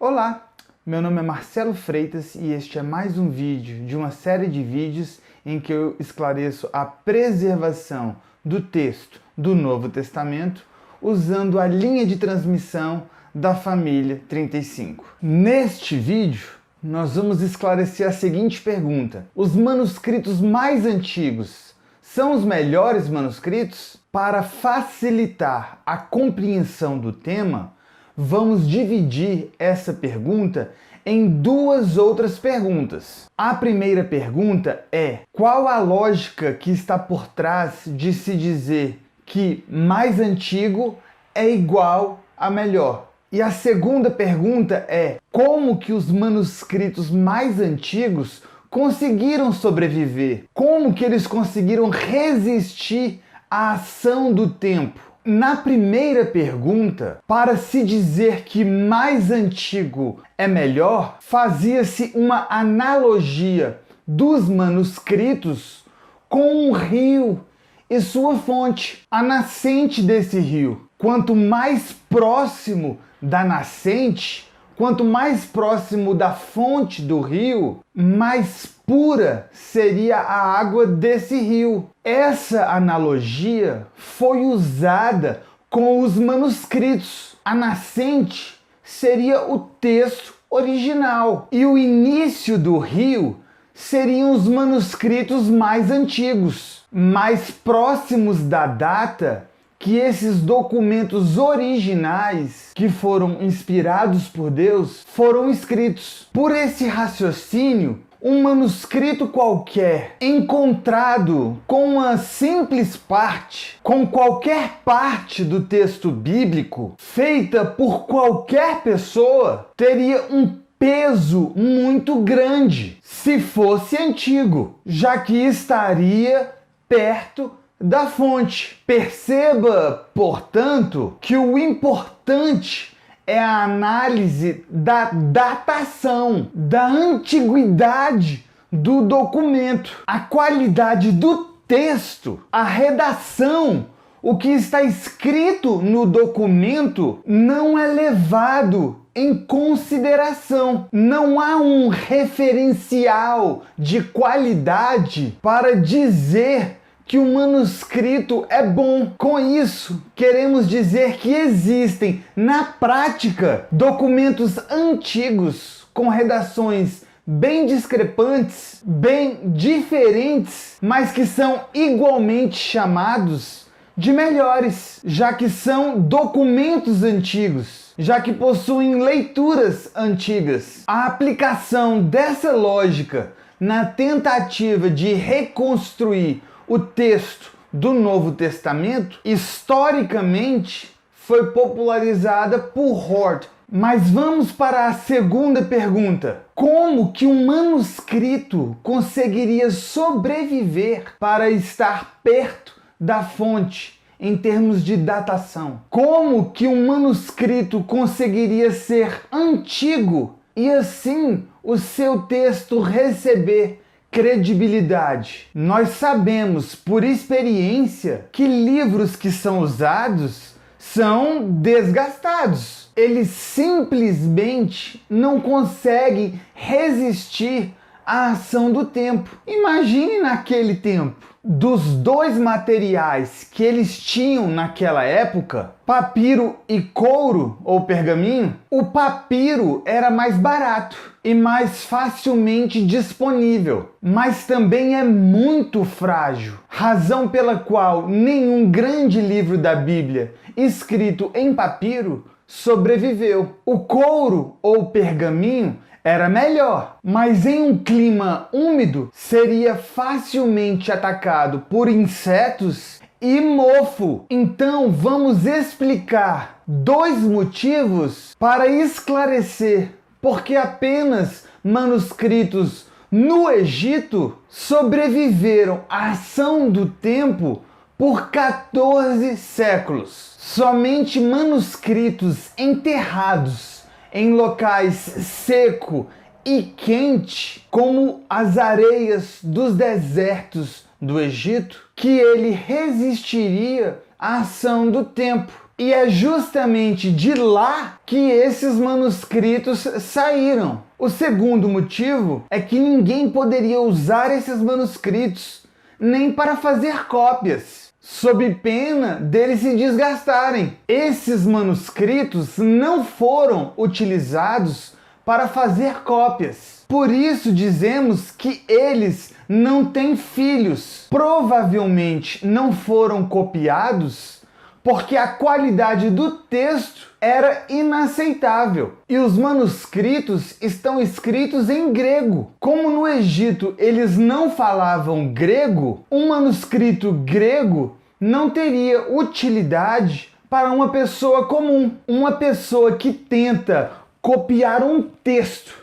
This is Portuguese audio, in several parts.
Olá, meu nome é Marcelo Freitas e este é mais um vídeo de uma série de vídeos em que eu esclareço a preservação do texto do Novo Testamento usando a linha de transmissão da família 35. Neste vídeo, nós vamos esclarecer a seguinte pergunta: os manuscritos mais antigos são os melhores manuscritos? Para facilitar a compreensão do tema, vamos dividir essa pergunta em duas outras perguntas. A primeira pergunta é: qual a lógica que está por trás de se dizer que mais antigo é igual a melhor? E a segunda pergunta é: como que os manuscritos mais antigos conseguiram sobreviver? Como que eles conseguiram resistir à ação do tempo? Na primeira pergunta, para se dizer que mais antigo é melhor, fazia-se uma analogia dos manuscritos com um rio e sua fonte, a nascente desse rio. Quanto mais próximo da nascente, quanto mais próximo da fonte do rio, mais pura seria a água desse rio. Essa analogia foi usada com os manuscritos. A nascente seria o texto original e o início do rio seriam os manuscritos mais antigos, mais próximos da data que esses documentos originais, que foram inspirados por Deus, foram escritos. Por esse raciocínio, um manuscrito qualquer encontrado com uma simples parte, com qualquer parte do texto bíblico, feita por qualquer pessoa, teria um peso muito grande se fosse antigo, já que estaria perto da fonte. Perceba, portanto, que o importante é a análise da datação, da antiguidade do documento, a qualidade do texto, a redação. O que está escrito no documento não é levado em consideração. Não há um referencial de qualidade para dizer que o manuscrito é bom. Com isso, queremos dizer que existem, na prática, documentos antigos com redações bem discrepantes, bem diferentes, mas que são igualmente chamados de melhores, já que são documentos antigos, já que possuem leituras antigas. A aplicação dessa lógica na tentativa de reconstruir o texto do Novo Testamento, historicamente, foi popularizada por Hort. Mas vamos para a segunda pergunta: como que um manuscrito conseguiria sobreviver para estar perto da fonte em termos de datação? Como que um manuscrito conseguiria ser antigo e assim o seu texto receber credibilidade? Nós sabemos por experiência que livros que são usados são desgastados. Eles simplesmente não conseguem resistir à ação do tempo. Imagine naquele tempo. Dos dois materiais que eles tinham naquela época, papiro e couro ou pergaminho, o papiro era mais barato e mais facilmente disponível, mas também é muito frágil, razão pela qual nenhum grande livro da Bíblia escrito em papiro sobreviveu. O couro ou pergaminho era melhor, mas em um clima úmido seria facilmente atacado por insetos e mofo. Então vamos explicar dois motivos para esclarecer porque apenas manuscritos no Egito sobreviveram à ação do tempo por 14 séculos. Somente manuscritos enterrados em locais seco e quente, como as areias dos desertos do Egito, que ele resistiria à ação do tempo. E é justamente de lá que esses manuscritos saíram. O segundo motivo é que ninguém poderia usar esses manuscritos nem para fazer cópias, sob pena deles se desgastarem. Esses manuscritos não foram utilizados para fazer cópias. Por isso dizemos que eles não têm filhos. Provavelmente não foram copiados porque a qualidade do texto era inaceitável. E os manuscritos estão escritos em grego. Como no Egito eles não falavam grego, um manuscrito grego não teria utilidade para uma pessoa comum. Uma pessoa que tenta copiar um texto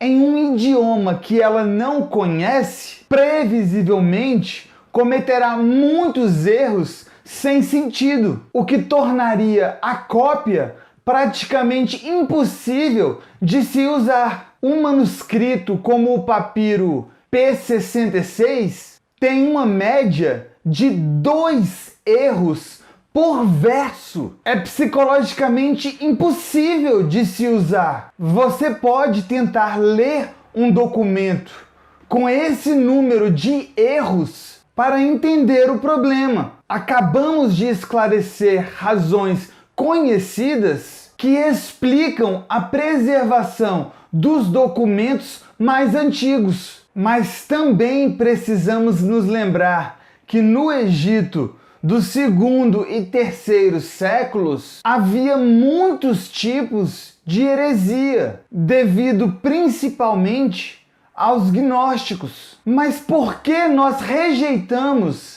em um idioma que ela não conhece, previsivelmente cometerá muitos erros sem sentido, o que tornaria a cópia praticamente impossível de se usar. Um manuscrito como o papiro P66 tem uma média de 2 erros por verso. É psicologicamente impossível de se usar. Você pode tentar ler um documento com esse número de erros para entender o problema. Acabamos de esclarecer razões conhecidas que explicam a preservação dos documentos mais antigos. Mas também precisamos nos lembrar que no Egito do 2º e 3º séculos havia muitos tipos de heresia, devido principalmente aos gnósticos. Mas por que nós rejeitamos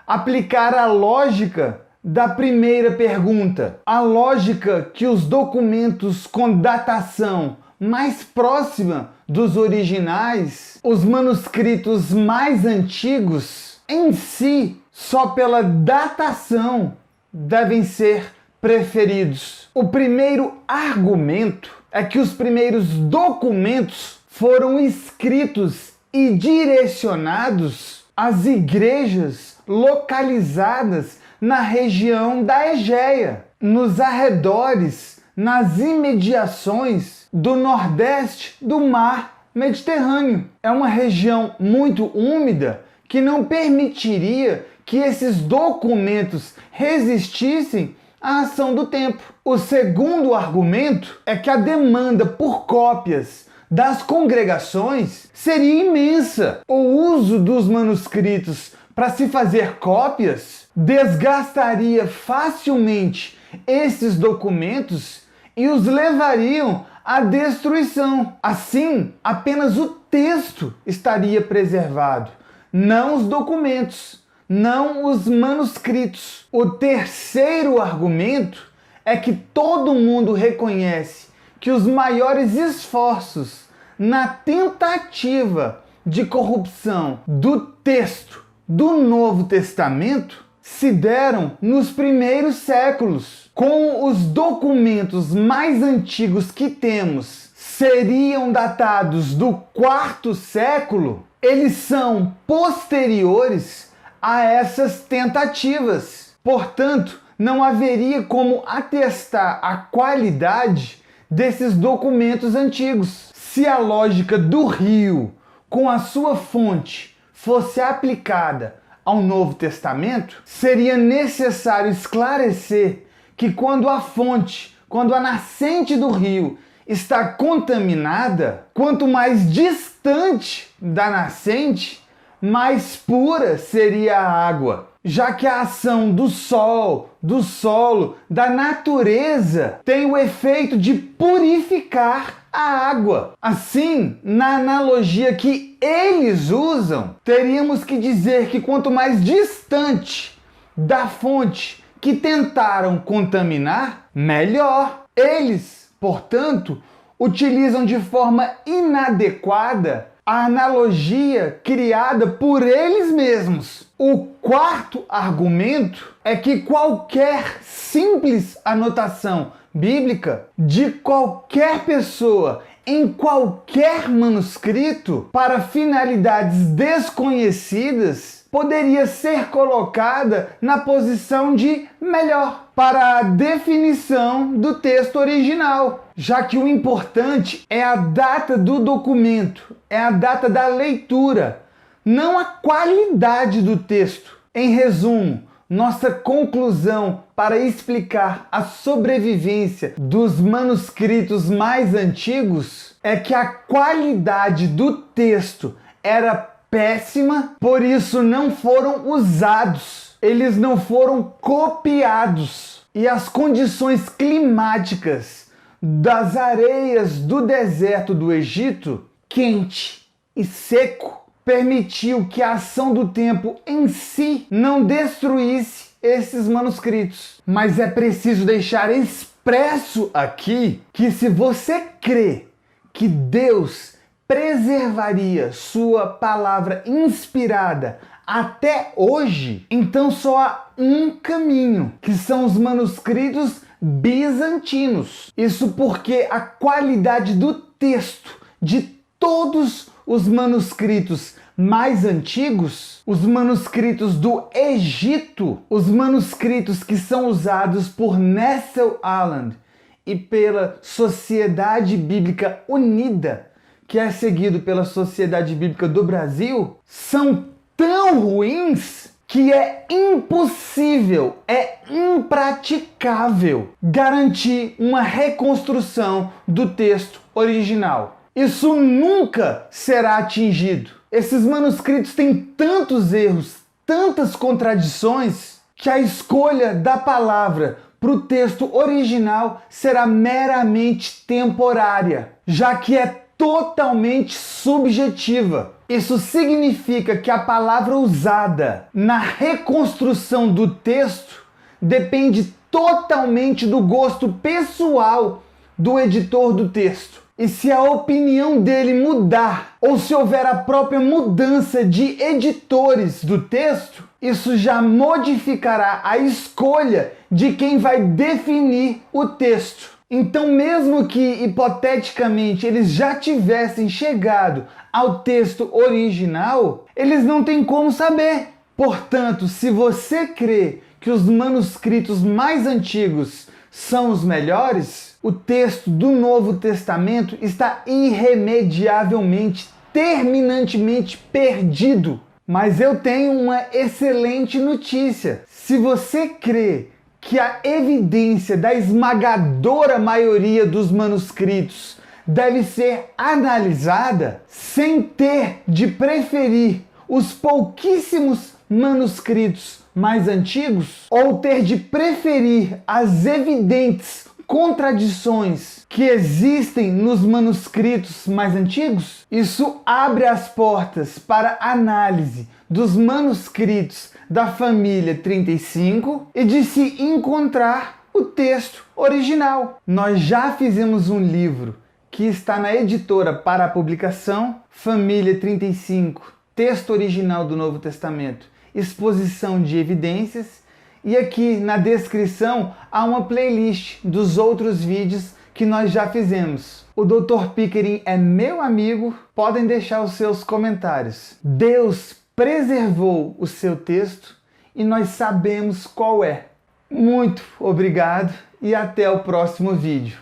aplicar a lógica da primeira pergunta? A lógica que os documentos com datação mais próxima dos originais, os manuscritos mais antigos, em si, só pela datação, devem ser preferidos. O primeiro argumento é que os primeiros documentos foram escritos e direcionados às igrejas localizadas na região da Egéia, nos arredores, nas imediações do nordeste do mar Mediterrâneo. É uma região muito úmida que não permitiria que esses documentos resistissem à ação do tempo. O segundo argumento é que a demanda por cópias das congregações seria imensa. O uso dos manuscritos para se fazer cópias desgastaria facilmente esses documentos e os levariam à destruição. Assim, apenas o texto estaria preservado, não os documentos, não os manuscritos. O terceiro argumento é que todo mundo reconhece que os maiores esforços na tentativa de corrupção do texto do Novo Testamento se deram nos primeiros séculos. Com os documentos mais antigos que temos seriam datados do 4º século, eles são posteriores a essas tentativas. Portanto, não haveria como atestar a qualidade desses documentos antigos. Se a lógica do rio, com a sua fonte, fosse aplicada ao Novo Testamento, seria necessário esclarecer que quando a fonte, quando a nascente do rio está contaminada, quanto mais distante da nascente, mais pura seria a água, já que a ação do sol, do solo, da natureza tem o efeito de purificar a água. Assim, na analogia que eles usam, teríamos que dizer que quanto mais distante da fonte que tentaram contaminar, melhor. Eles, portanto, utilizam de forma inadequada a analogia criada por eles mesmos. O quarto argumento é que qualquer simples anotação bíblica de qualquer pessoa em qualquer manuscrito para finalidades desconhecidas poderia ser colocada na posição de melhor para a definição do texto original, já que o importante é a data do documento, é a data da leitura, não a qualidade do texto. Em resumo, nossa conclusão para explicar a sobrevivência dos manuscritos mais antigos é que a qualidade do texto era péssima, por isso não foram usados, eles não foram copiados. E as condições climáticas das areias do deserto do Egito, quente e seco, permitiu que a ação do tempo em si não destruísse esses manuscritos. Mas é preciso deixar expresso aqui que se você crê que Deus preservaria sua palavra inspirada até hoje, então só há um caminho, que são os manuscritos bizantinos. Isso porque a qualidade do texto de todos os manuscritos mais antigos, os manuscritos do Egito, os manuscritos que são usados por Nessel Aland e pela Sociedade Bíblica Unida, que é seguido pela Sociedade Bíblica do Brasil, são tão ruins que é impossível, é impraticável garantir uma reconstrução do texto original. Isso nunca será atingido. Esses manuscritos têm tantos erros, tantas contradições, que a escolha da palavra para o texto original será meramente temporária, já que é totalmente subjetiva. Isso significa que a palavra usada na reconstrução do texto depende totalmente do gosto pessoal do editor do texto. E se a opinião dele mudar, ou se houver a própria mudança de editores do texto, isso já modificará a escolha de quem vai definir o texto. Então, mesmo que hipoteticamente eles já tivessem chegado ao texto original, eles não têm como saber. Portanto, se você crê que os manuscritos mais antigos são os melhores, o texto do Novo Testamento está irremediavelmente, terminantemente perdido. Mas eu tenho uma excelente notícia. Se você crê que a evidência da esmagadora maioria dos manuscritos deve ser analisada, sem ter de preferir os pouquíssimos manuscritos mais antigos, ou ter de preferir as evidentes contradições que existem nos manuscritos mais antigos, isso abre as portas para análise dos manuscritos da família 35 e de se encontrar o texto original. Nós já fizemos um livro que está na editora para a publicação, Família 35, texto original do Novo Testamento, exposição de evidências, e aqui na descrição há uma playlist dos outros vídeos que nós já fizemos. O Dr. Pickering é meu amigo, podem deixar os seus comentários. Deus preservou o seu texto e nós sabemos qual é. Muito obrigado e até o próximo vídeo.